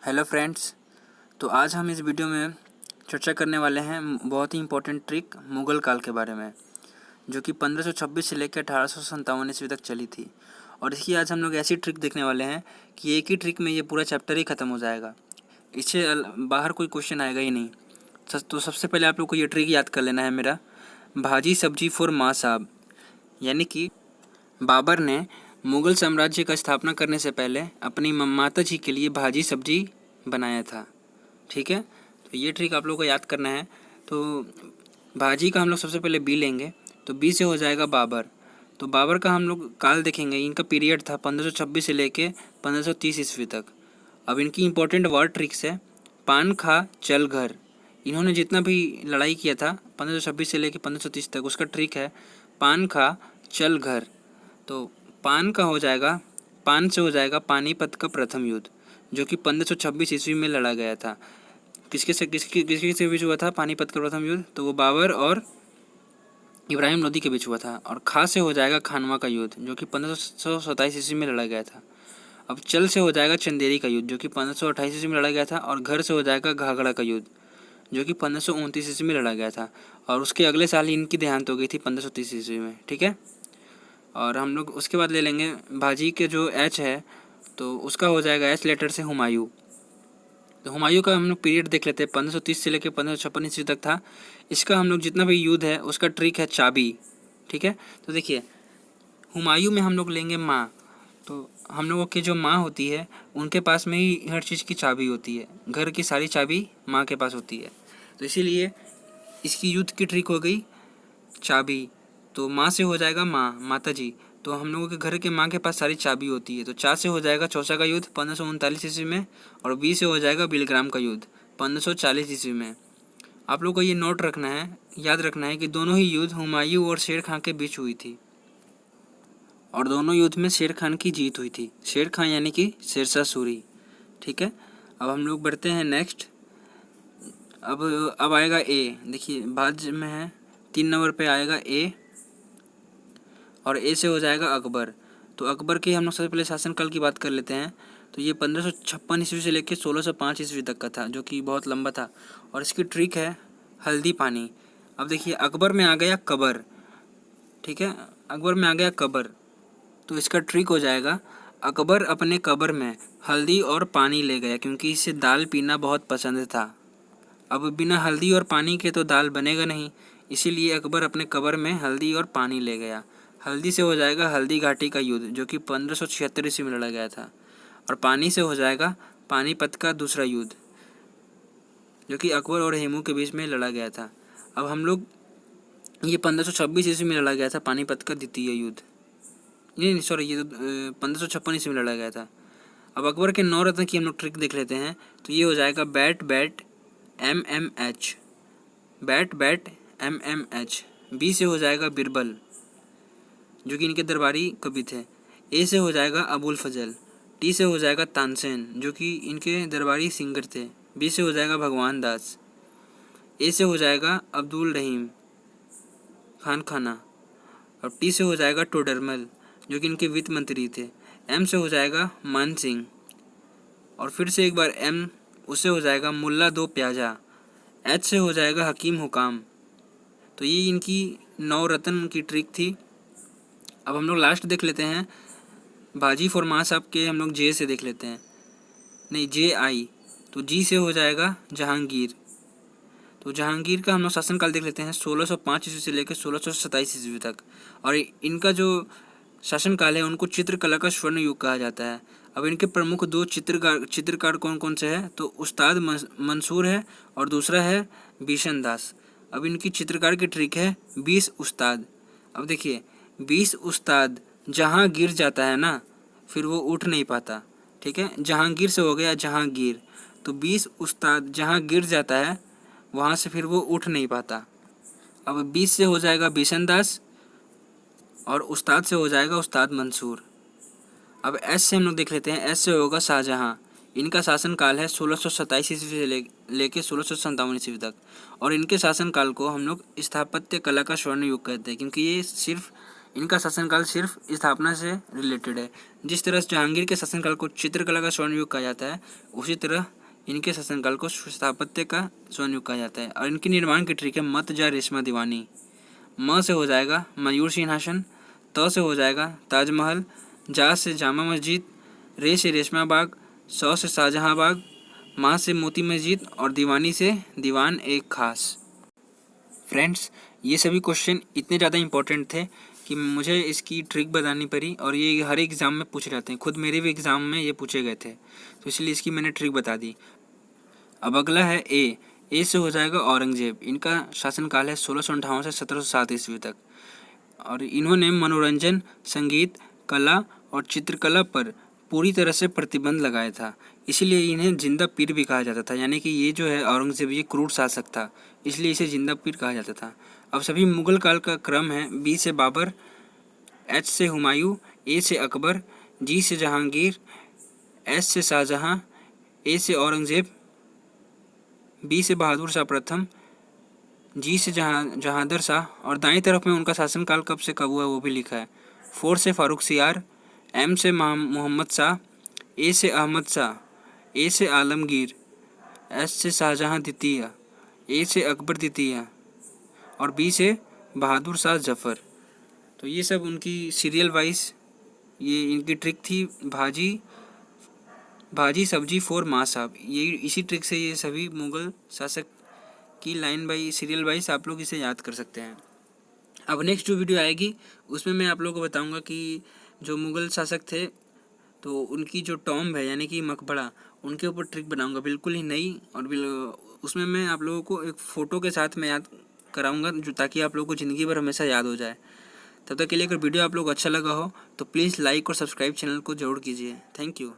Hello friends. तो आज हम इस वीडियो में चर्चा करने वाले हैं बहुत ही इम्पोर्टेंट ट्रिक मुग़ल काल के बारे में, जो कि 1526 से लेकर 1857 ईस्वी तक चली थी। और इसकी आज हम लोग ऐसी ट्रिक देखने वाले हैं कि एक ही ट्रिक में ये पूरा चैप्टर ही ख़त्म हो जाएगा। इससे बाहर कोई क्वेश्चन आएगा ही नहीं। तो सबसे पहले आप लोग को ये ट्रिक याद कर लेना है मेरा, भाजी सब्जी फॉर माँ साहब। यानी कि बाबर ने मुग़ल साम्राज्य का स्थापना करने से पहले अपनी माता जी के लिए भाजी सब्जी बनाया था। ठीक है, तो ये ट्रिक आप लोगों को याद करना है। तो भाजी का हम लोग सबसे पहले बी लेंगे, तो बी से हो जाएगा बाबर। तो बाबर का हम लोग काल देखेंगे, इनका पीरियड था 1526 से लेके 1530 ईस्वी तक। अब इनकी इंपॉर्टेंट वर्ड ट्रिक्स है, पान खा चल घर। इन्होंने जितना भी लड़ाई किया था 1526 से लेके 1530 तक, उसका ट्रिक है पान खा चल घर। तो पान का हो जाएगा, पान से हो जाएगा पानीपत का प्रथम युद्ध, जो कि 1526 ईस्वी में लड़ा गया था। किसके से बीच हुआ था पानीपत का प्रथम युद्ध? तो वो बाबर और इब्राहिम लोदी के बीच हुआ था। और खा से हो जाएगा खानवा का युद्ध, जो कि 1527 ईस्वी में लड़ा गया था। अब चल से हो जाएगा चंदेरी का युद्ध, जो कि 1528 ईस्वी में लड़ा गया था। और घर से हो जाएगा घाघरा का युद्ध, जो कि 1529 ईस्वी में लड़ा गया था। और उसके अगले साल ही इनकी देहांत हो गई थी 1530 ईस्वी में। ठीक है, और हम लोग उसके बाद ले लेंगे भाजी के जो एच है, तो उसका हो जाएगा एच लेटर से हुमायूं। तो हुमायूं का हम लोग पीरियड देख लेते हैं, 1530 से लेकर 1556 ईस्वी तक था। इसका हम लोग जितना भी युद्ध है उसका ट्रिक है चाबी। ठीक है, तो देखिए हुमायूं में हम लोग लेंगे माँ। तो हम लोगों की जो माँ होती है उनके पास में ही हर चीज़ की चाबी होती है, घर की सारी चाबी माँ के पास होती है। तो इसीलिए इसकी युद्ध की ट्रिक हो गई चाबी। तो माँ से हो जाएगा माँ, माता जी। तो हम लोगों के घर के माँ के पास सारी चाबी होती है। तो चा से हो जाएगा चौसा का युद्ध 1539 ईस्वी में। और बी से हो जाएगा बिलग्राम का युद्ध 1540 ईस्वी में। आप लोग को ये नोट रखना है, याद रखना है कि दोनों ही युद्ध हुमायूं और शेर खां के बीच हुई थी। और दोनों युद्ध में शेर खान की जीत हुई थी। शेर खां यानी कि शेरशाह सूरी। ठीक है, अब हम लोग बढ़ते हैं नेक्स्ट। अब आएगा ए। देखिए भाज्य में है, 3 नंबर पे आएगा ए, और ए से हो जाएगा अकबर। तो अकबर के हम लोग सबसे पहले शासनकाल की बात कर लेते हैं। तो ये 1556 ईस्वी से लेकर 1605 ईस्वी तक का था, जो कि बहुत लंबा था। और इसकी ट्रिक है हल्दी पानी। अब देखिए अकबर में आ गया कबर। ठीक है, अकबर में आ गया कबर। तो इसका ट्रिक हो जाएगा अकबर अपने कबर में हल्दी और पानी ले गया, क्योंकि इसे दाल पीना बहुत पसंद था। अब बिना हल्दी और पानी के तो दाल बनेगा नहीं, इसीलिए अकबर अपने कबर में हल्दी और पानी ले गया। हल्दी से हो जाएगा हल्दी घाटी का युद्ध, जो कि 1576 ईस्वी में लड़ा गया था। और पानी से हो जाएगा पानीपत का दूसरा युद्ध, जो कि अकबर और हेमू के बीच में लड़ा गया था। अब हम लोग ये 1526 ईस्वी में लड़ा गया था पानीपत का द्वितीय युद्ध। नहीं सॉरी, ये तो 1556 ईस्वी में लड़ा गया था। अब अकबर के 9 रत्न की हम लोग ट्रिक देख लेते हैं। तो ये हो जाएगा bat bat MMH, bat bat MMH। B से हो जाएगा बिरबल, जो कि इनके दरबारी कवि थे। ए से हो जाएगा अबुल फजल। टी से हो जाएगा तानसेन, जो कि इनके दरबारी सिंगर थे। बी से हो जाएगा भगवान दास। ए से हो जाएगा अब्दुल रहीम खान खाना। और टी से हो जाएगा टोडरमल, जो कि इनके वित्त मंत्री थे। एम से हो जाएगा मान सिंह। और फिर से एक बार एम, उससे हो जाएगा मुल्ला दो प्याजा। एच से हो जाएगा हकीम हुकाम। तो ये इनकी 9 रत्न की ट्रिक थी। अब हम लोग लास्ट देख लेते हैं भाजी फॉर माँ साहब के। हम लोग जे से देख लेते हैं, नहीं JI। तो जी से हो जाएगा जहांगीर। तो जहांगीर का हम लोग शासनकाल देख लेते हैं 1605 ईस्वी से लेकर 1627 ईस्वी तक। और इनका जो शासनकाल है उनको चित्रकला का स्वर्ण युग कहा जाता है। अब इनके प्रमुख 2 चित्रकार कौन कौन से हैं? तो उस्ताद मंसूर है और दूसरा है बिशन दास। अब इनकी चित्रकार की ट्रिक है 20 उस्ताद। अब देखिए 20 उस्ताद जहाँ गिर जाता है ना, फिर वो उठ नहीं पाता। ठीक है, जहांगीर से हो गया जहांगीर। तो 20 उस्ताद जहाँ गिर जाता है वहाँ से फिर वो उठ नहीं पाता। अब 20 से हो जाएगा बिशन दास, और उस्ताद से हो जाएगा उस्ताद मंसूर। अब एस से हम लोग देख लेते हैं। एस से होगा शाहजहाँ। इनका शासनकाल है 1627 ईस्वी से लेके 1657 ईस्वी तक। और इनके शासनकाल को हम लोग स्थापत्य कला का स्वर्ण युग कहते हैं, क्योंकि ये सिर्फ इनका शासनकाल सिर्फ स्थापना से रिलेटेड है। जिस तरह जहांगीर के शासनकाल को चित्रकला का स्वर्ण युग कहा जाता है, उसी तरह इनके शासनकाल को स्थापत्य का स्वर्णयुग कहा जाता है। और इनके निर्माण की ट्रिक है मत जा रेशमा दीवानी। म से हो जाएगा मयूर सिंहासन, त से हो जाएगा ताजमहल, जा से जामा मस्जिद, रे से रेशमा बाग, सौ से शाहजहाँ बाग, माँ से मोती मस्जिद और दीवानी से दीवान एक खास। फ्रेंड्स, ये सभी क्वेश्चन इतने ज़्यादा इंपॉर्टेंट थे कि मुझे इसकी ट्रिक बतानी पड़ी, और ये हर एग्ज़ाम में पूछे जाते हैं। खुद मेरे भी एग्ज़ाम में ये पूछे गए थे, तो इसलिए इसकी मैंने ट्रिक बता दी। अब अगला है ए से हो जाएगा औरंगजेब। इनका शासनकाल है 1658 से 1707 ईस्वी तक, और इन्होंने मनोरंजन, संगीत, कला और चित्रकला पर पूरी तरह से प्रतिबंध लगाया था। इसीलिए इन्हें जिंदा पीर भी कहा जाता था। यानी कि ये जो है औरंगजेब, ये क्रूर शासक था, इसलिए इसे जिंदा पीर कहा जाता था। अब सभी मुगल काल का क्रम है। बी से बाबर, एच से हुमायूं, ए से अकबर, जी से जहांगीर, एस से शाहजहां, ए से औरंगजेब, बी से बहादुर शाह प्रथम, जी से जहांदर शाह, और दाईं तरफ में उनका शासनकाल कब से कब हुआ वो भी लिखा है। 4 से फारूक सियार, एम से मोहम्मद शाह, ए से अहमद शाह, ए से आलमगीर, एस से शाहजहां द्वितीय, ए से अकबर द्वितीय, और बी से बहादुर शाह जफ़र। तो ये सब उनकी सीरियल वाइज ये इनकी ट्रिक थी। भाजी सब्जी फॉर माँ साहब, ये इसी ट्रिक से ये सभी मुग़ल शासक की लाइन बाई सीरियल वाइज आप लोग इसे याद कर सकते हैं। अब नेक्स्ट जो वीडियो आएगी उसमें मैं आप लोगों को बताऊंगा कि जो मुग़ल शासक थे तो उनकी जो टॉम्ब है यानी कि मकबरा, उनके ऊपर ट्रिक बनाऊंगा बिल्कुल ही नई, और उसमें मैं आप लोगों को एक फ़ोटो के साथ मैं याद कराऊंगा, जो ताकि आप लोगों को ज़िंदगी भर हमेशा याद हो जाए। तब तक के लिए अगर वीडियो आप लोग अच्छा लगा हो तो प्लीज़ लाइक और सब्सक्राइब चैनल को ज़रूर कीजिए। Thank you.